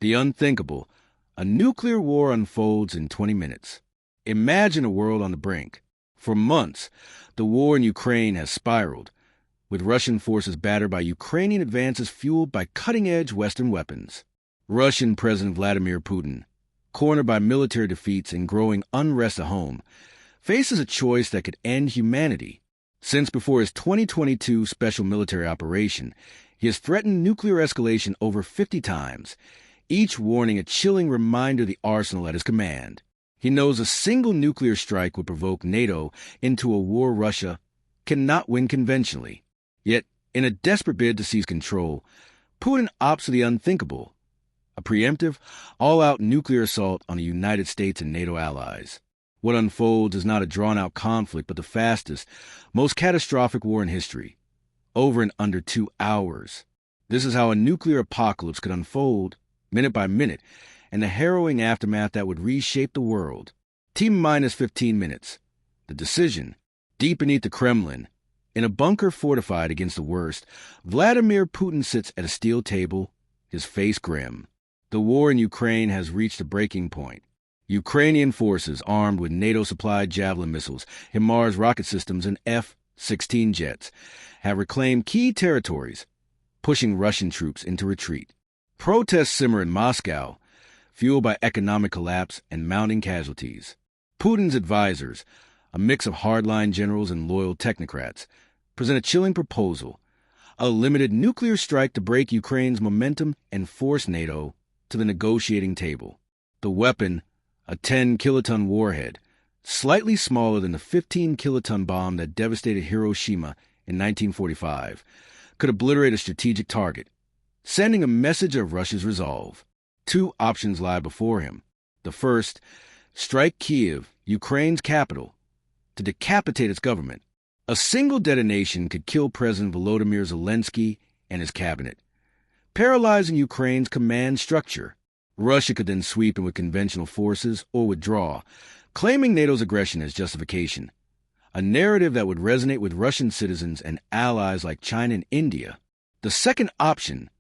The unthinkable. A nuclear war unfolds in 20 minutes. Imagine a world on the brink. For months, the war in Ukraine has spiraled, with Russian forces battered by Ukrainian advances fueled by cutting-edge Western weapons. Russian President Vladimir Putin, cornered by military defeats and growing unrest at home, faces a choice that could end humanity. Since before his 2022 special military operation, he has threatened nuclear escalation over 50 times, each warning a chilling reminder of the arsenal at his command. He knows a single nuclear strike would provoke NATO into a war Russia cannot win conventionally. Yet, in a desperate bid to seize control, Putin opts for the unthinkable, a preemptive, all-out nuclear assault on the United States and NATO allies. What unfolds is not a drawn-out conflict, but the fastest, most catastrophic war in history, over in under 2 hours. This is how a nuclear apocalypse could unfold, minute by minute, and the harrowing aftermath that would reshape the world. T-minus 15 minutes. The decision. Deep beneath the Kremlin, in a bunker fortified against the worst, Vladimir Putin sits at a steel table, his face grim. The war in Ukraine has reached a breaking point. Ukrainian forces, armed with NATO-supplied Javelin missiles, HIMARS rocket systems, and F-16 jets, have reclaimed key territories, pushing Russian troops into retreat. Protests simmer in Moscow, fueled by economic collapse and mounting casualties. Putin's advisors, a mix of hardline generals and loyal technocrats, present a chilling proposal, a limited nuclear strike to break Ukraine's momentum and force NATO to the negotiating table. The weapon, a 10-kiloton warhead, slightly smaller than the 15-kiloton bomb that devastated Hiroshima in 1945, could obliterate a strategic target, sending a message of Russia's resolve. 2 options lie before him. The first, strike Kyiv, Ukraine's capital, to decapitate its government. A single detonation could kill President Volodymyr Zelensky and his cabinet, paralyzing Ukraine's command structure. Russia could then sweep in with conventional forces or withdraw, claiming NATO's aggression as justification, a narrative that would resonate with Russian citizens and allies like China and India. The second option,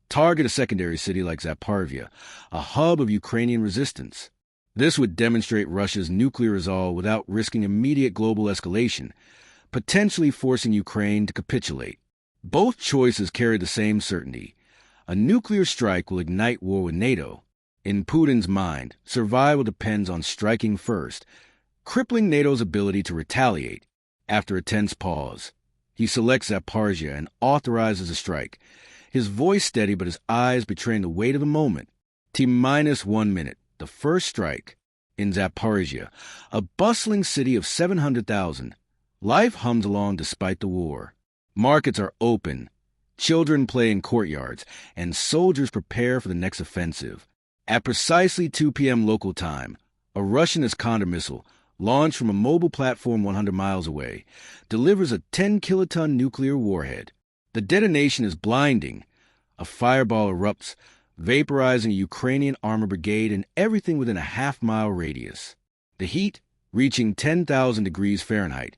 target a secondary city like Zaporizhia, a hub of Ukrainian resistance. This would demonstrate Russia's nuclear resolve without risking immediate global escalation, potentially forcing Ukraine to capitulate. Both choices carry the same certainty. A nuclear strike will ignite war with NATO. In Putin's mind, survival depends on striking first, crippling NATO's ability to retaliate. After a tense pause, he selects Zaporizhia and authorizes a strike, his voice steady but his eyes betraying the weight of the moment. T-minus 1 minute. The first strike. In Zaporizhia, a bustling city of 700,000, life hums along despite the war. Markets are open, children play in courtyards, and soldiers prepare for the next offensive. At precisely 2 p.m. local time, a Russian Iskander missile, launched from a mobile platform 100 miles away, delivers a 10-kiloton nuclear warhead. The detonation is blinding. A fireball erupts, vaporizing a Ukrainian armor brigade and everything within a half-mile radius. The heat, reaching 10,000 degrees Fahrenheit,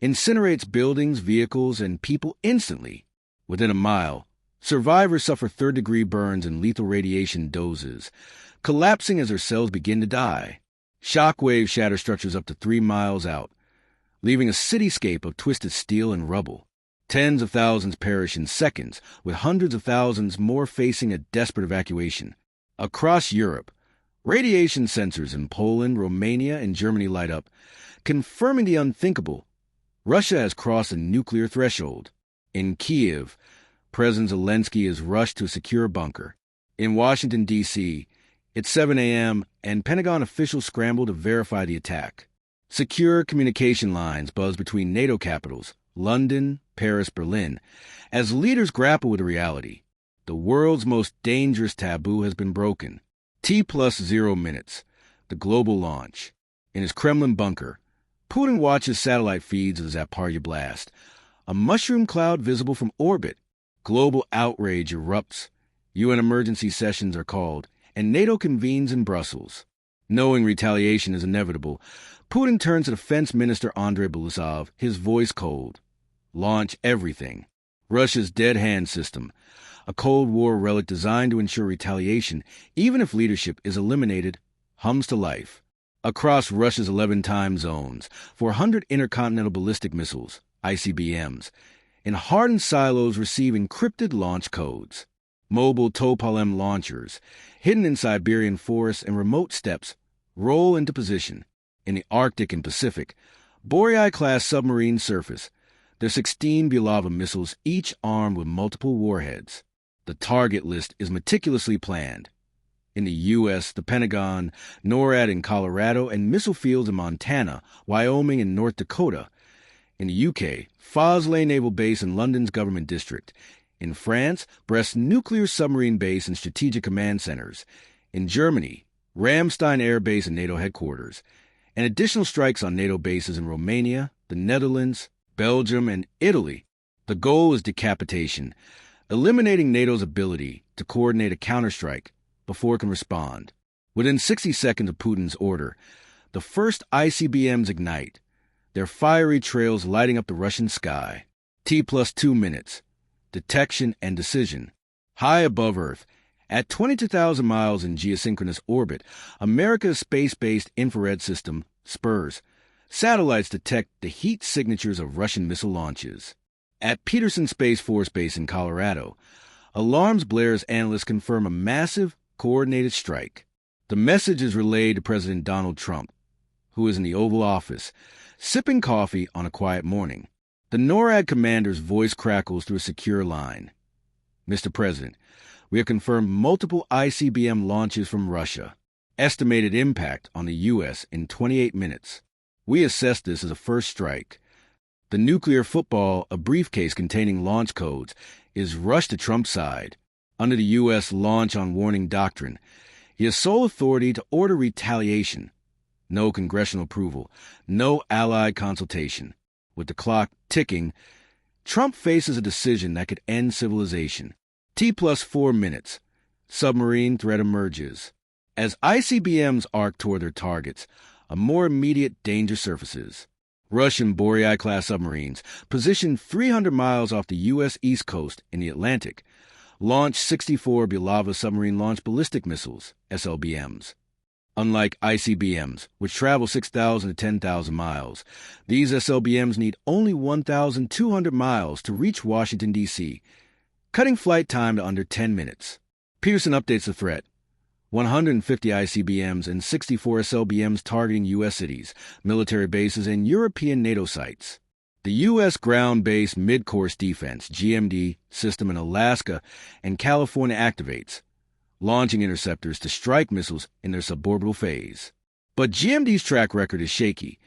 incinerates buildings, vehicles, and people instantly. Within a mile, survivors suffer third-degree burns and lethal radiation doses, collapsing as their cells begin to die. Shockwaves shatter structures up to 3 miles out, leaving a cityscape of twisted steel and rubble. Tens of thousands perish in seconds, with hundreds of thousands more facing a desperate evacuation. Across Europe, radiation sensors in Poland, Romania, and Germany light up, confirming the unthinkable. Russia has crossed a nuclear threshold. In Kyiv, President Zelensky is rushed to a secure bunker. In Washington, D.C., it's 7 a.m., and Pentagon officials scramble to verify the attack. Secure communication lines buzz between NATO capitals, London, Paris, Berlin, as leaders grapple with the reality. The world's most dangerous taboo has been broken. T+0 minutes, the global launch. In his Kremlin bunker, Putin watches satellite feeds of the Zaporizhia blast, a mushroom cloud visible from orbit. Global outrage erupts. UN emergency sessions are called, and NATO convenes in Brussels. Knowing retaliation is inevitable, Putin turns to Defense Minister Andrei Belousov, his voice cold. Launch everything. Russia's dead hand system, a Cold War relic designed to ensure retaliation, even if leadership is eliminated, hums to life. Across Russia's 11 time zones, 400 intercontinental ballistic missiles, ICBMs, in hardened silos receive encrypted launch codes. Mobile Topol-M launchers, hidden in Siberian forests and remote steppes, roll into position. In the Arctic and Pacific, Boreai-class submarines surface, their 16 Bulava missiles, each armed with multiple warheads. The target list is meticulously planned. In the U.S., the Pentagon, NORAD in Colorado, and missile fields in Montana, Wyoming, and North Dakota. In the UK, Fosley Naval Base in London's Government District. In France, Brest Nuclear Submarine Base and Strategic Command Centers. In Germany, Ramstein Air Base and NATO headquarters. And additional strikes on NATO bases in Romania, the Netherlands, Belgium, and Italy. The goal is decapitation, eliminating NATO's ability to coordinate a counterstrike before it can respond. Within 60 seconds of Putin's order, the first ICBMs ignite, their fiery trails lighting up the Russian sky. T+2 minutes. Detection and decision. High above Earth, at 22,000 miles in geosynchronous orbit, America's space-based infrared system, SPIRS, satellites detect the heat signatures of Russian missile launches. At Peterson Space Force Base in Colorado, alarms blare as analysts confirm a massive, coordinated strike. The message is relayed to President Donald Trump, who is in the Oval Office, sipping coffee on a quiet morning. The NORAD commander's voice crackles through a secure line. Mr. President, we have confirmed multiple ICBM launches from Russia. Estimated impact on the U.S. in 28 minutes. We assess this as a first strike. The nuclear football, a briefcase containing launch codes, is rushed to Trump's side. Under the U.S. launch on warning doctrine, he has sole authority to order retaliation. No congressional approval, no allied consultation. With the clock ticking, Trump faces a decision that could end civilization. T+4 minutes. Submarine threat emerges. As ICBMs arc toward their targets, a more immediate danger surfaces. Russian Boreai-class submarines, positioned 300 miles off the U.S. East Coast in the Atlantic, launch 64 Bulava submarine-launched ballistic missiles, SLBMs. Unlike ICBMs, which travel 6,000 to 10,000 miles, these SLBMs need only 1,200 miles to reach Washington, D.C., cutting flight time to under 10 minutes. Peterson updates the threat. 150 ICBMs and 64 SLBMs targeting U.S. cities, military bases, and European NATO sites. The U.S. ground-based mid-course defense, GMD, system in Alaska and California activates, launching interceptors to strike missiles in their suborbital phase. But GMD's track record is shaky.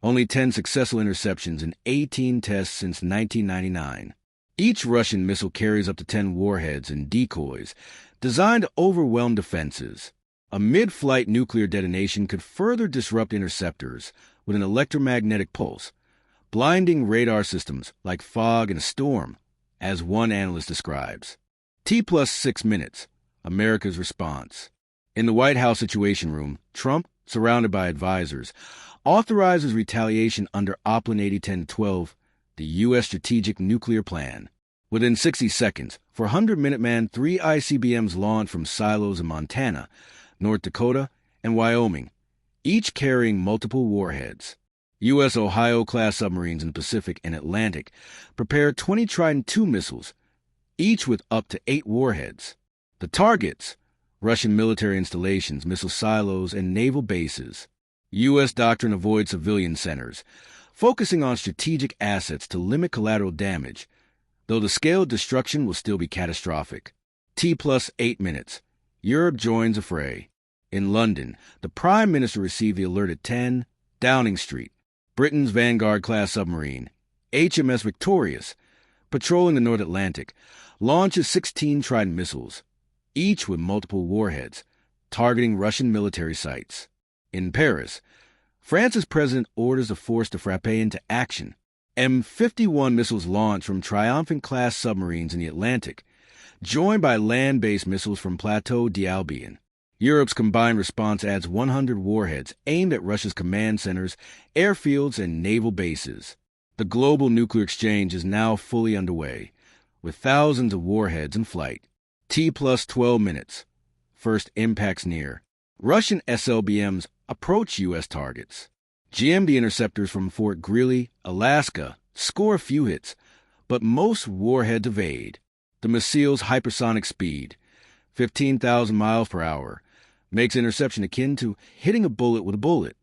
Only 10 successful interceptions in 18 tests since 1999. Each Russian missile carries up to 10 warheads and decoys, designed to overwhelm defenses. A mid-flight nuclear detonation could further disrupt interceptors with an electromagnetic pulse, blinding radar systems like fog in a storm, as one analyst describes. T+6 minutes. America's response. In the White House Situation Room, Trump, surrounded by advisors, authorizes retaliation under Oplan 8010-12, the U.S. Strategic Nuclear Plan. Within 60 seconds, 400 Minuteman 3 ICBMs launched from silos in Montana, North Dakota, and Wyoming, each carrying multiple warheads. U.S. Ohio-class submarines in the Pacific and Atlantic prepare 20 Trident II missiles, each with up to 8 warheads. The targets: Russian military installations, missile silos, and naval bases. U.S. doctrine avoids civilian centers, focusing on strategic assets to limit collateral damage, though the scale of destruction will still be catastrophic. T+8 minutes. Europe joins the fray. In London, the Prime Minister received the alert at 10 Downing Street. Britain's Vanguard-class submarine, HMS Victorious, patrolling the North Atlantic, launches 16 Trident missiles, each with multiple warheads, targeting Russian military sites. In Paris, France's president orders the force to frappe into action. M51 missiles launch from Triomphant-class submarines in the Atlantic, joined by land-based missiles from Plateau d'Albion. Europe's combined response adds 100 warheads aimed at Russia's command centers, airfields, and naval bases. The global nuclear exchange is now fully underway. with thousands of warheads in flight. T plus 12 minutes. First impacts near. Russian SLBMs approach U.S. targets. GMD interceptors from Fort Greely, Alaska, score a few hits, but most warheads evade. The missile's hypersonic speed, 15,000 miles per hour, makes interception akin to hitting a bullet with a bullet.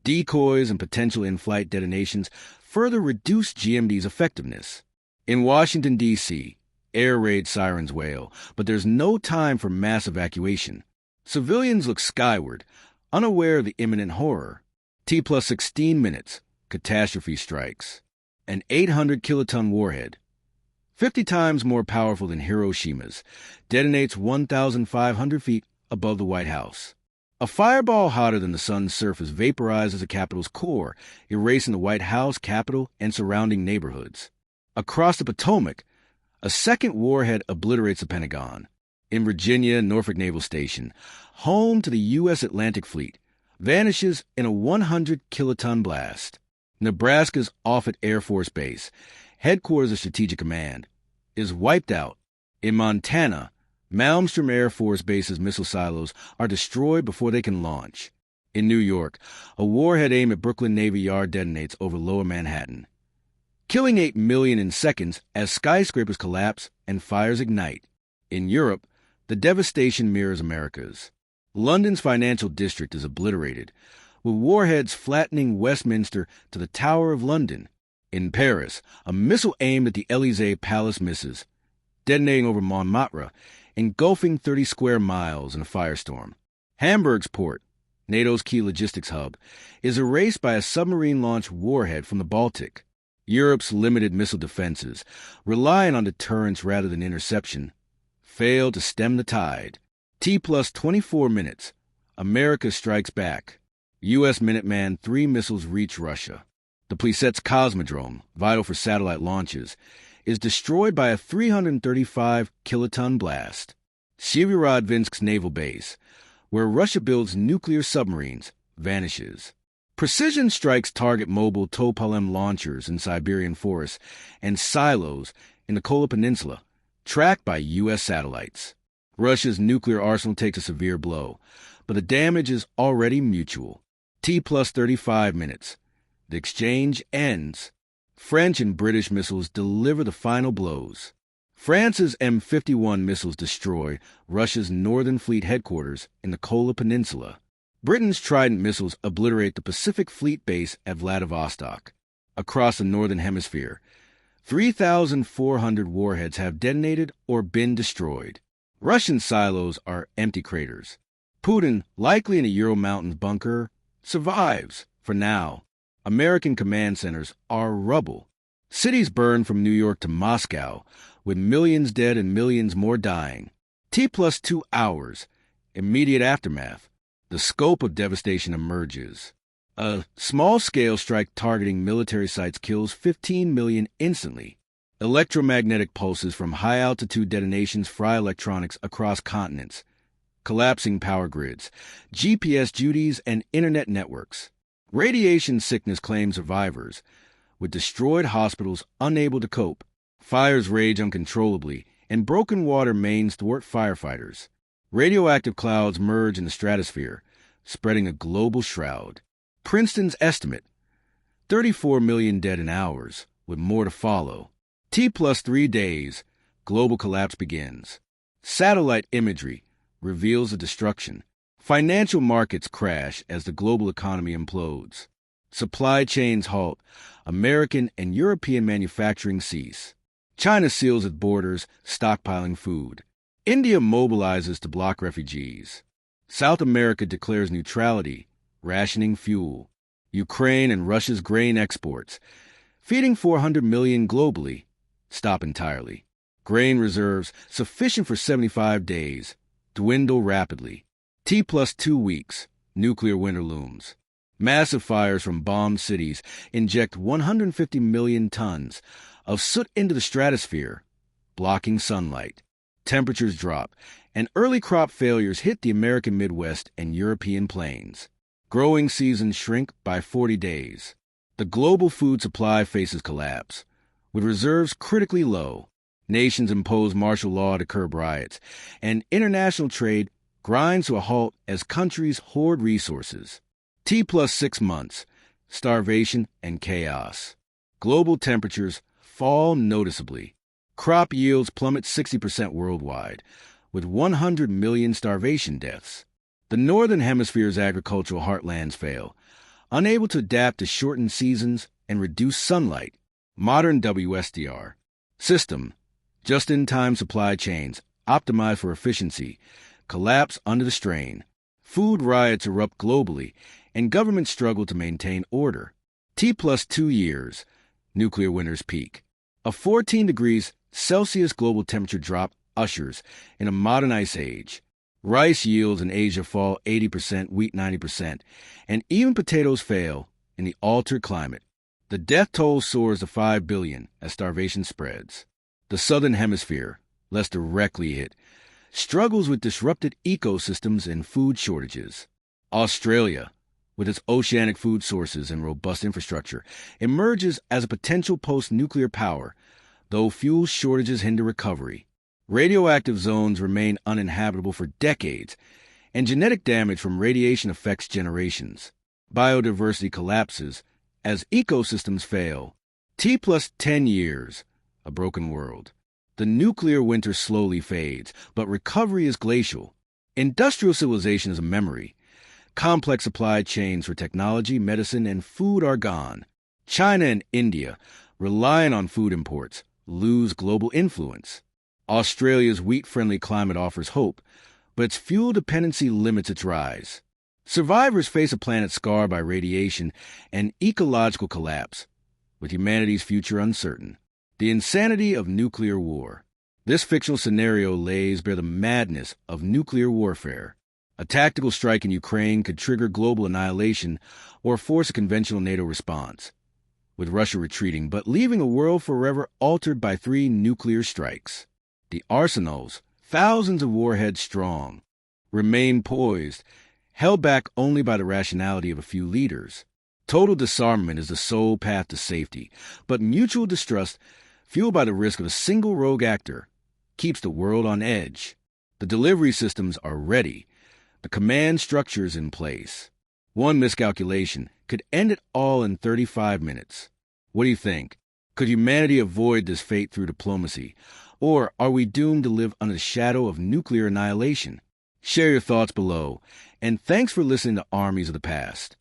Decoys and potential in-flight detonations further reduce GMD's effectiveness. In Washington, D.C., air raid sirens wail, but there's no time for mass evacuation. Civilians look skyward, unaware of the imminent horror. T plus 16 minutes, catastrophe strikes. An 800-kiloton warhead, 50 times more powerful than Hiroshima's, detonates 1,500 feet above the White House. A fireball hotter than the sun's surface vaporizes the Capitol's core, erasing the White House, Capitol, and surrounding neighborhoods. Across the Potomac, a second warhead obliterates the Pentagon. In Virginia, Norfolk Naval Station, home to the U.S. Atlantic Fleet, vanishes in a 100-kiloton blast. Nebraska's Offutt Air Force Base, headquarters of Strategic Command, is wiped out. In Montana, Malmstrom Air Force Base's missile silos are destroyed before they can launch. In New York, a warhead aimed at Brooklyn Navy Yard detonates over Lower Manhattan, killing 8 million in seconds as skyscrapers collapse and fires ignite. In Europe, the devastation mirrors America's. London's financial district is obliterated, with warheads flattening Westminster to the Tower of London. In Paris, a missile aimed at the Élysée Palace misses, detonating over Montmartre, engulfing 30 square miles in a firestorm. Hamburg's port, NATO's key logistics hub, is erased by a submarine-launched warhead from the Baltic. Europe's limited missile defenses, relying on deterrence rather than interception, fail to stem the tide. T plus 24 minutes. America strikes back. U.S. Minuteman III missiles reach Russia. The Plesetsk Cosmodrome, vital for satellite launches, is destroyed by a 335-kiloton blast. Severodvinsk's naval base, where Russia builds nuclear submarines, vanishes. Precision strikes target mobile Tupolev launchers in Siberian forests and silos in the Kola Peninsula, tracked by U.S. satellites. Russia's nuclear arsenal takes a severe blow, but the damage is already mutual. T plus 35 minutes. The exchange ends. French and British missiles deliver the final blows. France's M51 missiles destroy Russia's Northern Fleet headquarters in the Kola Peninsula. Britain's Trident missiles obliterate the Pacific Fleet base at Vladivostok. Across the Northern Hemisphere, 3,400 warheads have detonated or been destroyed. Russian silos are empty craters. Putin, likely in a Ural Mountains bunker, survives, for now. American command centers are rubble. Cities burn from New York to Moscow, with millions dead and millions more dying. T plus 2 hours. Immediate aftermath. The scope of devastation emerges. A small-scale strike targeting military sites kills 15 million instantly. Electromagnetic pulses from high-altitude detonations fry electronics across continents. Collapsing power grids, GPS duties, and internet networks. Radiation sickness claims survivors, with destroyed hospitals unable to cope. Fires rage uncontrollably, and broken water mains thwart firefighters. Radioactive clouds merge in the stratosphere, spreading a global shroud. Princeton's estimate, 34 million dead in hours, with more to follow. T plus 3 days, global collapse begins. Satellite imagery reveals the destruction. Financial markets crash as the global economy implodes. Supply chains halt. American and European manufacturing cease. China seals its borders, stockpiling food. India mobilizes to block refugees. South America declares neutrality, rationing fuel. Ukraine and Russia's grain exports, feeding 400 million globally, stop entirely. Grain reserves, sufficient for 75 days, dwindle rapidly. T plus 2 weeks, nuclear winter looms. Massive fires from bombed cities inject 150 million tons of soot into the stratosphere, blocking sunlight. Temperatures drop, and early crop failures hit the American Midwest and European plains. Growing seasons shrink by 40 days. The global food supply faces collapse, with reserves critically low. Nations impose martial law to curb riots, and international trade grinds to a halt as countries hoard resources. T+6 months, starvation and chaos. Global temperatures fall noticeably. Crop yields plummet 60% worldwide, with 100 million starvation deaths. The Northern Hemisphere's agricultural heartlands fail, unable to adapt to shortened seasons and reduced sunlight. Modern WSDR system, just-in-time supply chains, optimized for efficiency, collapse under the strain. Food riots erupt globally, and governments struggle to maintain order. T+2 years, nuclear winter's peak. A 14 degrees Celsius global temperature drop ushers in a modern ice age. Rice yields in Asia fall 80%, wheat 90%, and even potatoes fail in the altered climate. The death toll soars to 5 billion as starvation spreads. The Southern Hemisphere, less directly hit, struggles with disrupted ecosystems and food shortages. Australia, with its oceanic food sources and robust infrastructure, emerges as a potential post-nuclear power, though fuel shortages hinder recovery. Radioactive zones remain uninhabitable for decades, and genetic damage from radiation affects generations. Biodiversity collapses as ecosystems fail. T+10 years, a broken world. The nuclear winter slowly fades, but recovery is glacial. Industrial civilization is a memory. Complex supply chains for technology, medicine, and food are gone. China and India, relying on food imports, lose global influence. Australia's wheat-friendly climate offers hope, but its fuel dependency limits its rise. Survivors face a planet scarred by radiation and ecological collapse, with humanity's future uncertain. The insanity of nuclear war. This fictional scenario lays bare the madness of nuclear warfare. A tactical strike in Ukraine could trigger global annihilation or force a conventional NATO response, with Russia retreating but leaving a world forever altered by 3 nuclear strikes. The arsenals, thousands of warheads strong, remain poised, held back only by the rationality of a few leaders. Total disarmament is the sole path to safety, but mutual distrust, fueled by the risk of a single rogue actor, keeps the world on edge. The delivery systems are ready, the command structures in place. One miscalculation could end it all in 35 minutes. What do you think? Could humanity avoid this fate through diplomacy? Or are we doomed to live under the shadow of nuclear annihilation? Share your thoughts below, and thanks for listening to Armies of the Past.